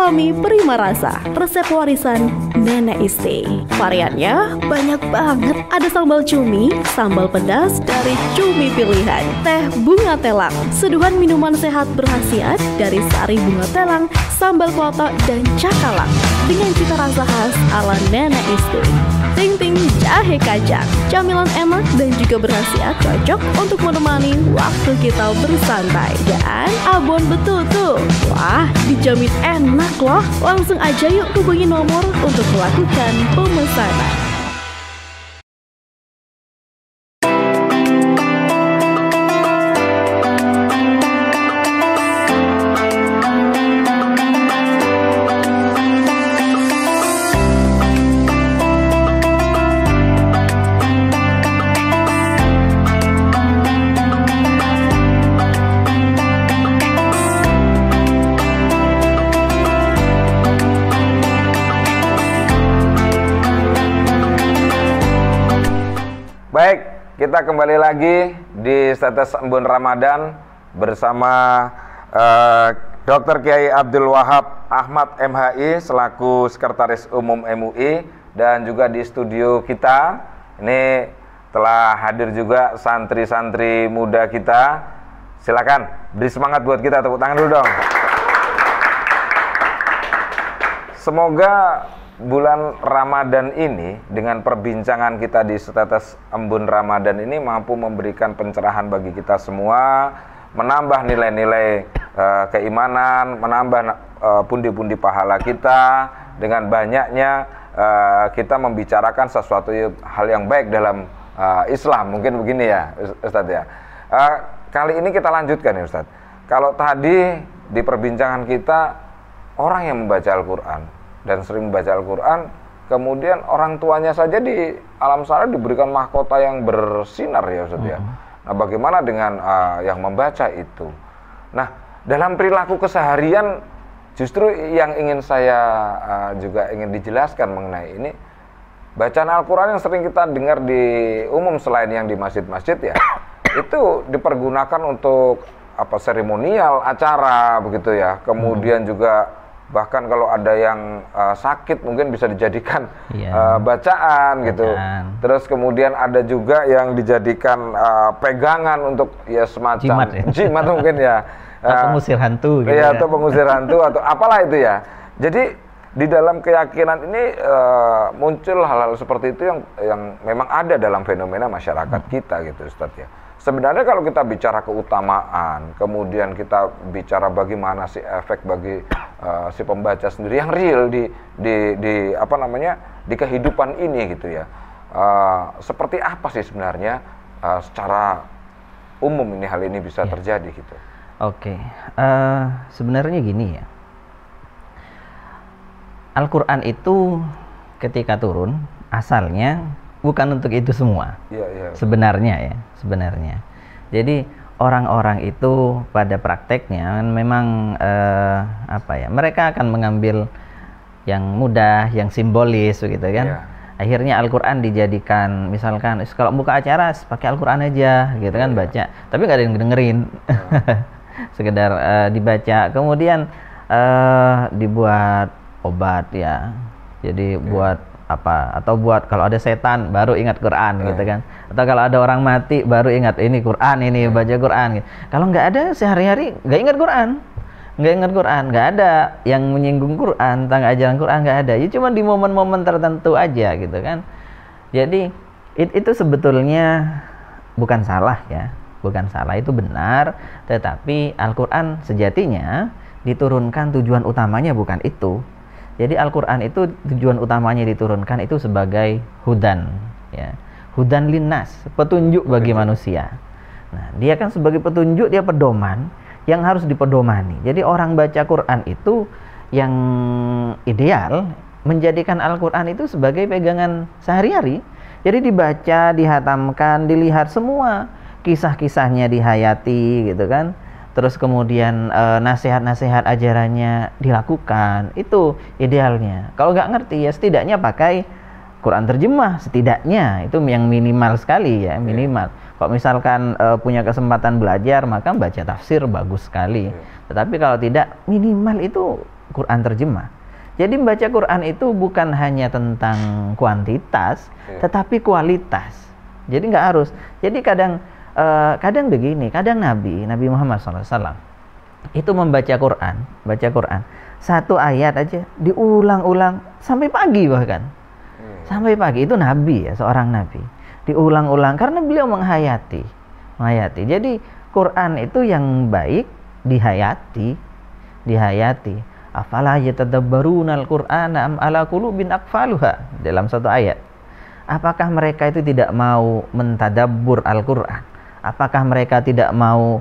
Indomie Prima Rasa, resep warisan Nenek Isti. Variannya banyak banget. Ada sambal cumi, sambal pedas dari cumi pilihan, teh bunga telang, seduhan minuman sehat berkhasiat dari sari bunga telang, sambal klotok dan cakalang dengan cita rasa khas ala Nenek Isti. Ting-ting jahe kacang, camilan enak dan juga berkhasiat, cocok untuk menemani waktu kita bersantai. Dan abon betul tuh. Wah, dijamin enak loh. Langsung aja yuk hubungi nomor untuk melakukan pemesanan. Baik, kita kembali lagi di Status Embun Ramadan bersama Dr. Kiai Abdul Wahab Ahmad MHI selaku Sekretaris Umum MUI, dan juga di studio kita ini telah hadir juga santri-santri muda kita. Silakan beri semangat buat kita, tepuk tangan dulu dong. Semoga bulan Ramadan ini dengan perbincangan kita di Status Embun Ramadan ini mampu memberikan pencerahan bagi kita semua, menambah nilai-nilai keimanan, menambah pundi-pundi pahala kita dengan banyaknya kita membicarakan sesuatu hal yang baik dalam Islam. Mungkin begini ya Ustadz ya. Kali ini kita lanjutkan ya Ustadz. Kalau tadi di perbincangan kita orang yang membaca Al-Quran dan sering membaca Al-Quran, kemudian orang tuanya saja di alam sana diberikan mahkota yang bersinar ya Ustaz ya. Nah, bagaimana dengan yang membaca itu? Nah, dalam perilaku keseharian justru yang ingin saya juga ingin dijelaskan mengenai ini, bacaan Al-Quran yang sering kita dengar di umum selain yang di masjid-masjid ya, itu dipergunakan untuk apa, seremonial, acara begitu ya. Kemudian juga bahkan kalau ada yang sakit mungkin bisa dijadikan bacaan gitu. Terus kemudian ada juga yang dijadikan pegangan untuk ya semacam jimat mungkin ya. Atau pengusir hantu gitu ya. Atau pengusir hantu atau apalah itu ya. Jadi di dalam keyakinan ini muncul hal-hal seperti itu yang memang ada dalam fenomena masyarakat kita gitu Ustaz ya. Sebenarnya kalau kita bicara keutamaan, kemudian kita bicara bagaimana sih efek bagi si pembaca sendiri yang real di apa namanya, di kehidupan ini gitu ya. Seperti apa sih sebenarnya secara umum ini hal ini bisa terjadi gitu. Oke. Sebenarnya gini ya. Al-Quran itu ketika turun asalnya bukan untuk itu semua. Sebenarnya. Jadi orang-orang itu pada prakteknya memang mereka akan mengambil yang mudah, yang simbolis gitu kan. Akhirnya Al-Quran dijadikan, misalkan kalau buka acara pakai Al-Quran aja gitu kan, baca, tapi nggak ada yang dengerin. Sekedar dibaca, kemudian dibuat obat ya. Jadi buat apa, atau buat kalau ada setan baru ingat Quran gitu kan, atau kalau ada orang mati baru ingat ini Quran, ini baca Quran gitu. Kalau nggak ada sehari-hari nggak ingat Quran, nggak ada yang menyinggung Quran, tentang ajaran Quran nggak ada, ya cuma di momen-momen tertentu aja gitu kan. Jadi itu sebetulnya bukan salah ya, bukan salah, itu benar, tetapi Al-Quran sejatinya diturunkan tujuan utamanya bukan itu. Jadi Al-Quran itu tujuan utamanya diturunkan itu sebagai hudan ya. Hudan linnas, petunjuk bagi manusia. Nah, dia kan sebagai petunjuk, dia pedoman yang harus dipedomani. Jadi orang baca Quran itu yang ideal menjadikan Al-Quran itu sebagai pegangan sehari-hari. Jadi dibaca, dihatamkan, dilihat semua kisah-kisahnya, dihayati gitu kan. Terus kemudian nasihat-nasihat ajarannya dilakukan, itu idealnya. Kalau nggak ngerti ya setidaknya pakai Quran terjemah, setidaknya itu yang minimal sekali ya, minimal. Kalau misalkan punya kesempatan belajar, maka baca tafsir bagus sekali. Tetapi kalau tidak, minimal itu Quran terjemah. Jadi membaca Quran itu bukan hanya tentang kuantitas, tetapi kualitas. Jadi nggak harus. Jadi kadang begini, kadang Nabi Muhammad SAW itu membaca Quran, satu ayat aja diulang-ulang sampai pagi bahkan. Sampai pagi, itu Nabi ya, seorang Nabi. Diulang-ulang karena beliau menghayati. Jadi Quran itu yang baik dihayati. Afala yatadabbarunal Qur'ana am ala qulubin aqfaluha, dalam satu ayat. Apakah mereka itu tidak mau mentadabbur Al-Qur'an? Apakah mereka tidak mau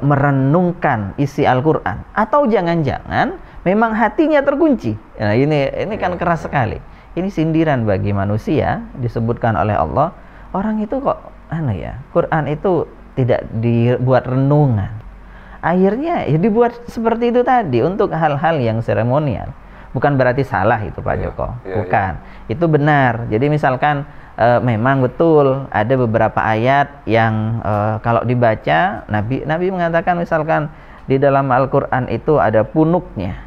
merenungkan isi Al-Qur'an? Atau jangan-jangan memang hatinya terkunci? Nah, ini kan keras sekali. Ini sindiran bagi manusia, disebutkan oleh Allah, orang itu kok Quran itu tidak dibuat renungan. Akhirnya ya dibuat seperti itu tadi untuk hal-hal yang seremonial. Bukan berarti salah itu Pak Joko. Bukan. Itu benar. Jadi misalkan memang betul ada beberapa ayat yang kalau dibaca, Nabi mengatakan misalkan di dalam Al-Qur'an itu ada punuknya.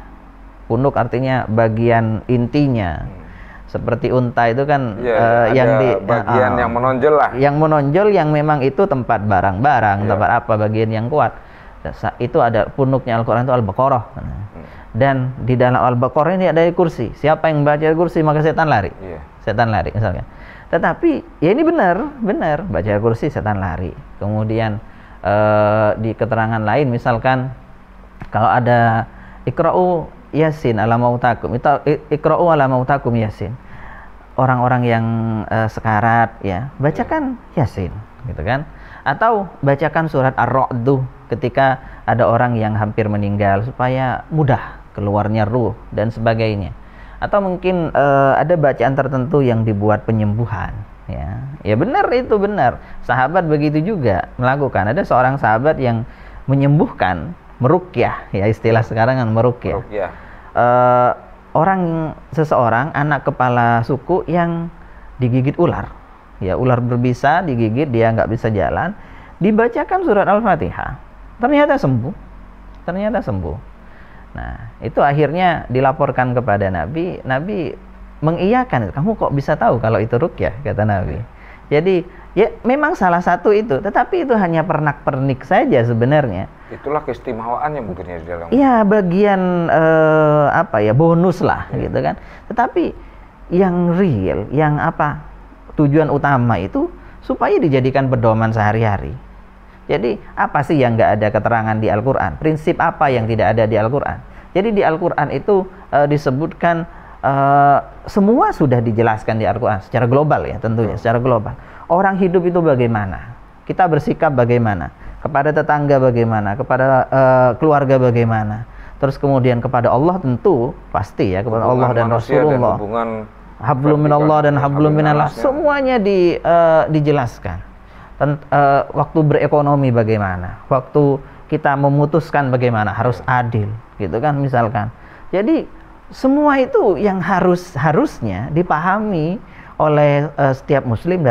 Punuk artinya bagian intinya. Seperti unta itu kan yang bagian yang menonjol lah. Yang menonjol yang memang itu tempat barang-barang, tempat apa bagian yang kuat. Itu ada punuknya Al-Quran itu Al-Baqarah. Dan di dalam Al-Baqarah ini ada kursi. Siapa yang baca kursi maka setan lari. Setan lari misalkan. Tetapi ya ini benar baca kursi setan lari. Kemudian di keterangan lain misalkan kalau ada Iqra'u Yasin ala mautakum, Iqra'u ala mautakum Yasin. Orang-orang yang sekarat ya, bacakan Yasin gitu kan. Atau bacakan surat Ar-Ra'd ketika ada orang yang hampir meninggal supaya mudah keluarnya ruh dan sebagainya. Atau mungkin ada bacaan tertentu yang dibuat penyembuhan ya benar, itu benar. Sahabat begitu juga melakukan. Ada seorang sahabat yang menyembuhkan, meruqyah ya, istilah sekarang kan meruqyah. Seseorang anak kepala suku yang digigit ular. Ya, ular berbisa digigit, dia nggak bisa jalan, dibacakan surat Al-Fatihah, ternyata sembuh. Nah, itu akhirnya dilaporkan kepada Nabi mengiyakan. Kamu kok bisa tahu kalau itu ruqyah, kata Nabi. Jadi ya memang salah satu itu, tetapi itu hanya pernak-pernik saja sebenarnya. Itulah keistimewaannya mungkin ya di dalam. Iya, bagian bonus lah gitu kan. Tetapi yang real, yang tujuan utama itu supaya dijadikan pedoman sehari-hari. Jadi apa sih yang nggak ada keterangan di Al-Quran? Prinsip apa yang tidak ada di Al-Quran? Jadi di Al-Quran itu disebutkan semua sudah dijelaskan di Al-Quran secara global ya, tentunya secara global. Orang hidup itu bagaimana? Kita bersikap bagaimana? Kepada tetangga bagaimana? Kepada keluarga bagaimana? Terus kemudian kepada Allah tentu pasti ya, kepada Allah dan Rasulullah. Hablum minallah dan hablum minallah, semuanya dijelaskan. Waktu berekonomi bagaimana, waktu kita memutuskan bagaimana, harus adil gitu kan misalkan. Jadi semua itu yang harusnya dipahami oleh setiap muslim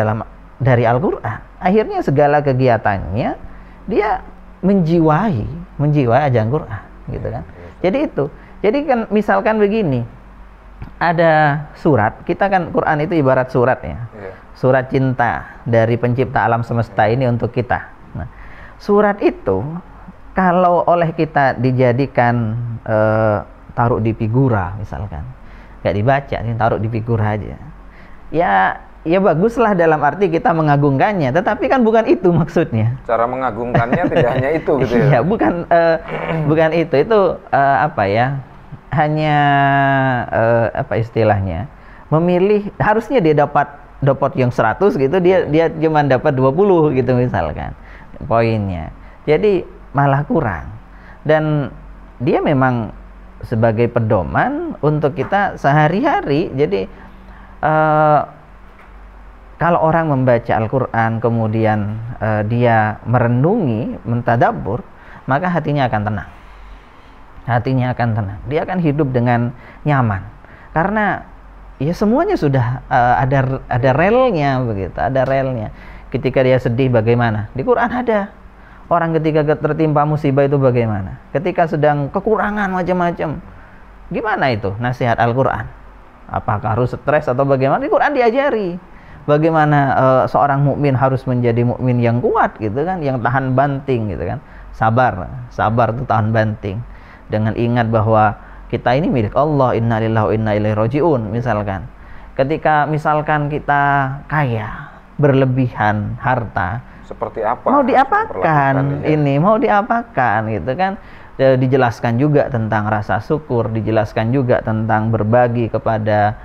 dari Al-Quran. Akhirnya segala kegiatannya dia menjiwai ajaran Quran gitu kan. Jadi kan misalkan begini, ada surat, kita kan Quran itu ibarat surat ya, surat cinta dari pencipta alam semesta ini untuk kita. Nah, surat itu kalau oleh kita dijadikan taruh di figura misalkan, nggak dibaca, taruh di figura aja, ya baguslah dalam arti kita mengagungkannya, tetapi kan bukan itu maksudnya. Cara mengagungkannya tidak hanya itu gitu ya. Iya, bukan itu hanya istilahnya memilih, harusnya dia dapat yang 100 gitu, dia cuma dapat 20 gitu misalkan poinnya. Jadi malah kurang. Dan dia memang sebagai pedoman untuk kita sehari-hari. Jadi kalau orang membaca Al-Quran kemudian dia merenungi, mentadabbur, maka hatinya akan tenang. Dia akan hidup dengan nyaman karena ya semuanya sudah ada relnya begitu, ada relnya. Ketika dia sedih bagaimana? Di Quran ada. Orang ketika tertimpa musibah itu bagaimana? Ketika sedang kekurangan macam-macam, Gimana itu nasihat Al-Quran? Apakah harus stres atau bagaimana? Di Quran diajari bagaimana seorang mukmin harus menjadi mukmin yang kuat gitu kan, yang tahan banting gitu kan. Sabar itu tahan banting. Dengan ingat bahwa kita ini milik Allah, inna lillahi wa inna ilaihi rajiun misalkan. Ketika misalkan kita kaya, berlebihan harta, seperti apa? Mau diapakan ini? Mau diapakan gitu kan? Dijelaskan juga tentang rasa syukur, dijelaskan juga tentang berbagi kepada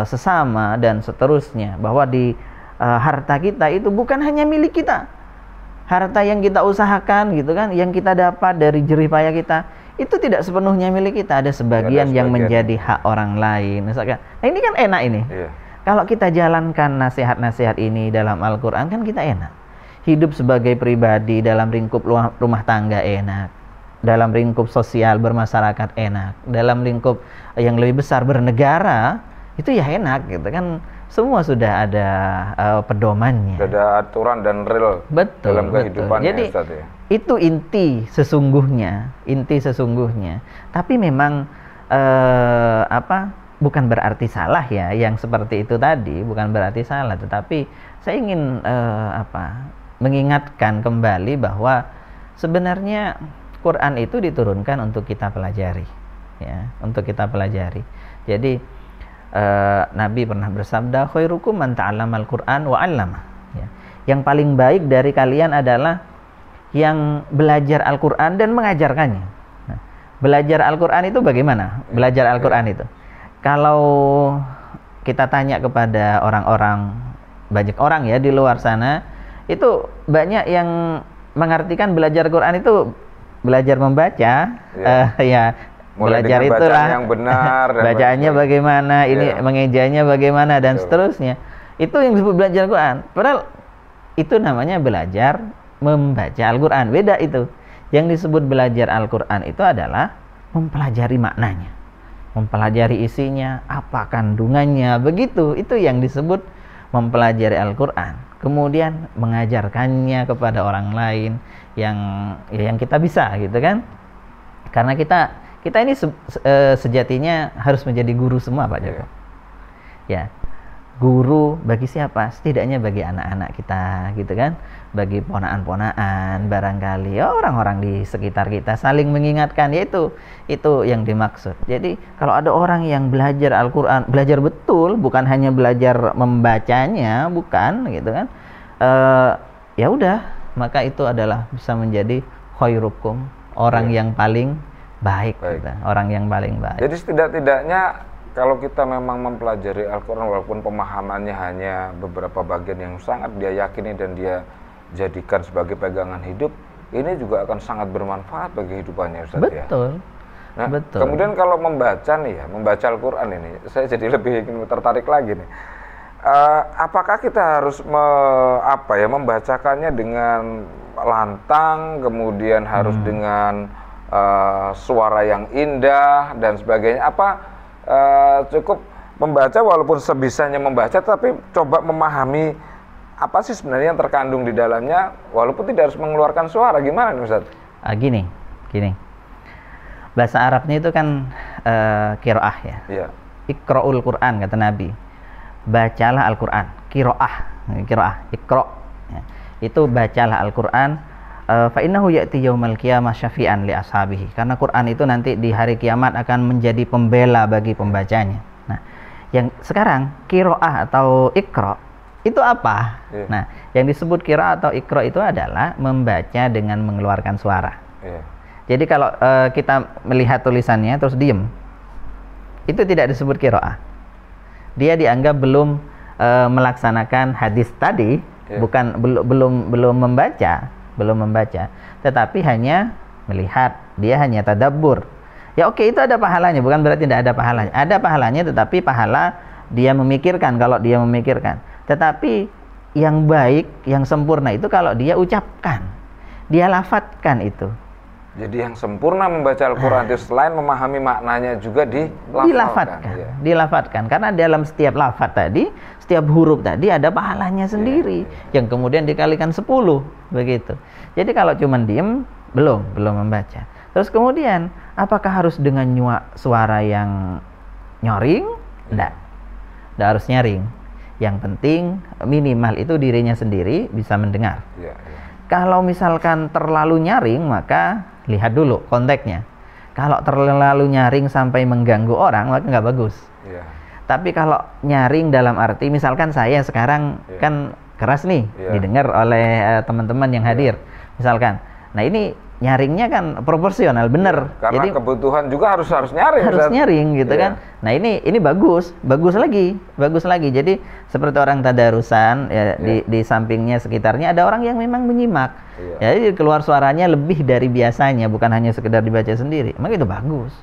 sesama dan seterusnya, bahwa di harta kita itu bukan hanya milik kita. Harta yang kita usahakan gitu kan, yang kita dapat dari jerih payah kita, itu tidak sepenuhnya milik kita, ada sebagian yang menjadi hak orang lain misalkan. Nah, ini kan enak ini. Kalau kita jalankan nasihat-nasihat ini dalam Al-Quran kan kita enak. Hidup sebagai pribadi dalam lingkup rumah tangga enak, dalam lingkup sosial bermasyarakat enak, dalam lingkup yang lebih besar bernegara itu ya enak gitu kan, semua sudah ada pedomannya, sudah ada aturan dan real dalam kehidupannya. Jadi Ustaz, ya? Itu inti sesungguhnya. Tapi memang bukan berarti salah ya yang seperti itu tadi, bukan berarti salah, tetapi saya ingin mengingatkan kembali bahwa sebenarnya Quran itu diturunkan untuk kita pelajari, ya, untuk kita pelajari. Jadi Nabi pernah bersabda, khairukum man ta'allamal Quran wa 'allama. Ya. Yang paling baik dari kalian adalah yang belajar Al-Quran dan mengajarkannya. Nah, belajar Al-Quran itu bagaimana? Belajar Al-Quran itu, kalau kita tanya kepada orang-orang, banyak orang ya di luar sana, itu banyak yang mengartikan belajar Quran itu belajar membaca, ya belajar itulah yang benar, bacaannya bagaimana, ini mengejanya bagaimana dan seterusnya. Itu yang disebut belajar Quran. Padahal itu namanya belajar membaca Al-Quran. Beda itu. Yang disebut belajar Al-Quran itu adalah mempelajari maknanya, mempelajari isinya, apa kandungannya, begitu. Itu yang disebut mempelajari Al-Quran. Kemudian mengajarkannya kepada orang lain yang kita bisa gitu kan. Karena kita ini sejatinya harus menjadi guru semua Pak Joko. Ya, guru bagi siapa? Setidaknya bagi anak-anak kita gitu kan, bagi ponaan-ponaan barangkali, ya orang-orang di sekitar kita, saling mengingatkan, yaitu itu yang dimaksud. Jadi kalau ada orang yang belajar Al-Quran, belajar betul, bukan hanya belajar membacanya, bukan gitu kan, ya udah, maka itu adalah bisa menjadi khairukum, orang yang paling baik. Gitu. Orang yang paling baik. Jadi setidak-tidaknya kalau kita memang mempelajari Al-Quran, walaupun pemahamannya hanya beberapa bagian yang sangat dia yakini dan dia jadikan sebagai pegangan hidup, ini juga akan sangat bermanfaat bagi kehidupannya, Ustaz. Betul. Ya? Nah, betul. Kemudian kalau membaca nih ya, membaca Al-Quran ini, saya jadi lebih tertarik lagi nih. Apakah kita harus membacakannya dengan lantang, kemudian harus dengan suara yang indah dan sebagainya? Apa cukup membaca walaupun sebisanya membaca, tapi coba memahami apa sih sebenarnya yang terkandung di dalamnya walaupun tidak harus mengeluarkan suara? Gimana nih Ustaz? Gini. Bahasa Arabnya itu kan qiraah ya. Iya. Iqra'ul Quran kata Nabi. Bacalah Al-Quran. Qiraah, iqra. Ya. Itu bacalah Al-Quran. Fa innahu ya'ti yaumal qiyamah syafi'an li ashabihi. Karena Quran itu nanti di hari kiamat akan menjadi pembela bagi pembacanya. Nah, yang sekarang qiraah atau iqra itu apa? Yeah. Nah, yang disebut qiraah atau iqra itu adalah membaca dengan mengeluarkan suara. Yeah. Jadi kalau kita melihat tulisannya terus diem, itu tidak disebut qiraah. Dia dianggap belum melaksanakan hadis tadi, yeah. belum membaca, tetapi hanya melihat, dia hanya tadabbur. Ya oke, itu ada pahalanya, bukan berarti tidak ada pahalanya. Ada pahalanya, tetapi pahala dia memikirkan, kalau dia memikirkan. Tetapi yang baik, yang sempurna itu kalau dia ucapkan, dia lafadzkan itu. Jadi yang sempurna membaca Al-Quran itu selain memahami maknanya juga dilafadzkan. Karena dalam setiap lafadz tadi, setiap huruf tadi ada pahalanya sendiri, yang kemudian dikalikan 10 begitu. Jadi kalau cuma diem belum membaca. Terus kemudian, apakah harus dengan suara yang nyaring? Enggak harus nyaring. Yang penting minimal itu dirinya sendiri bisa mendengar. Kalau misalkan terlalu nyaring, maka lihat dulu konteksnya. Kalau terlalu nyaring sampai mengganggu orang, maka nggak bagus. Tapi kalau nyaring dalam arti, misalkan saya sekarang kan keras nih, didengar oleh teman-teman yang hadir, misalkan. Nah ini nyaringnya kan proporsional, bener. Karena jadi kebutuhan juga harus nyaring. Harus nyaring gitu kan. Nah ini bagus lagi. Jadi seperti orang tadarusan ya, di sampingnya sekitarnya ada orang yang memang menyimak. Jadi keluar suaranya lebih dari biasanya, bukan hanya sekedar dibaca sendiri. Maka itu bagus.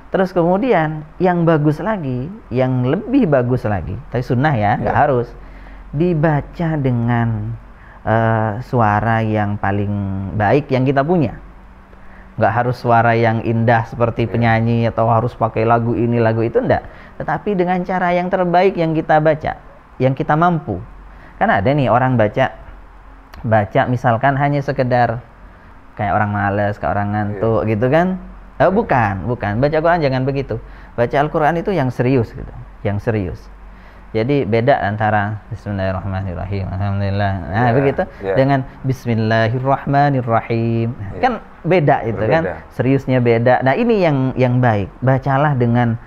Terus kemudian yang bagus lagi, yang lebih bagus lagi, tapi sunnah ya, nggak harus dibaca dengan suara yang paling baik yang kita punya. Nggak harus suara yang indah seperti penyanyi atau harus pakai lagu ini lagu itu, enggak. Tetapi dengan cara yang terbaik yang kita baca, yang kita mampu. Kan ada nih orang baca misalkan hanya sekedar kayak orang malas, kayak orang ngantuk gitu kan. Bukan. Baca Quran jangan begitu. Baca Al-Quran itu yang serius gitu, yang serius. Jadi beda antara Bismillahirrahmanirrahim, Alhamdulillah, begitu, dengan Bismillahirrahmanirrahim, kan beda itu kan, seriusnya beda. Nah ini yang baik, bacalah dengan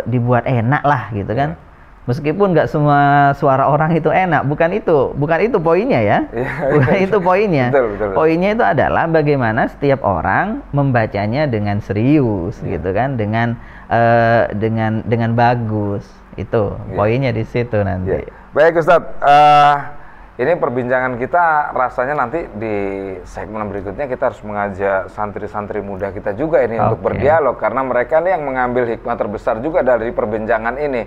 dibuat enak lah gitu kan. Meskipun nggak semua suara orang itu enak, bukan itu poinnya ya, bukan itu poinnya. Betul. Poinnya itu adalah bagaimana setiap orang membacanya dengan serius gitu kan, dengan bagus. Itu poinnya di situ nanti. Baik Ustadz, ini perbincangan kita rasanya nanti di segmen berikutnya kita harus mengajak santri-santri muda kita juga ini untuk berdialog, karena mereka nih yang mengambil hikmah terbesar juga dari perbincangan ini.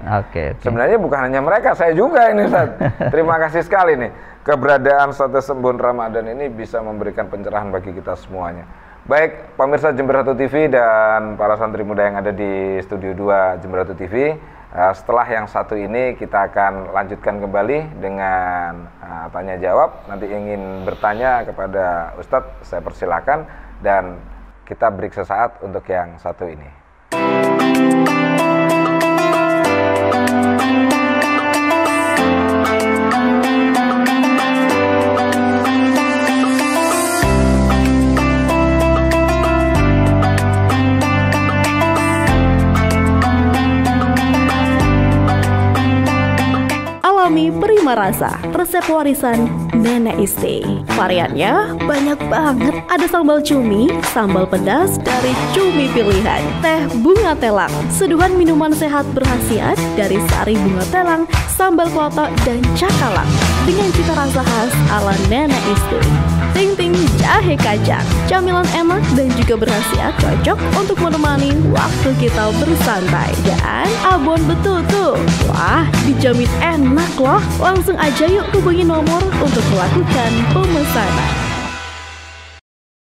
Sebenarnya bukan hanya mereka, saya juga ini Ustadz. Terima kasih sekali nih keberadaan Setetes Embun Ramadan ini bisa memberikan pencerahan bagi kita semuanya. Baik pemirsa Jember 1 TV dan para santri muda yang ada di Studio 2 Jember 1 TV, setelah yang satu ini kita akan lanjutkan kembali dengan tanya jawab. Nanti ingin bertanya kepada Ustadz, saya persilakan, dan kita break sesaat untuk yang satu ini. Prima Rasa, resep warisan Nenek Isti. Variannya banyak banget. Ada sambal cumi, sambal pedas dari cumi pilihan, teh bunga telang, seduhan minuman sehat berkhasiat dari sari bunga telang, sambal klotok dan cakalang dengan cita rasa khas ala Nenek Isti. Ting-ting jahe kacang, camilan enak dan juga berkhasiat, cocok untuk menemani waktu kita bersantai. Dan abon betul tuh. Wah, dijamin enak loh. Langsung aja yuk hubungi nomor untuk melakukan pemesanan.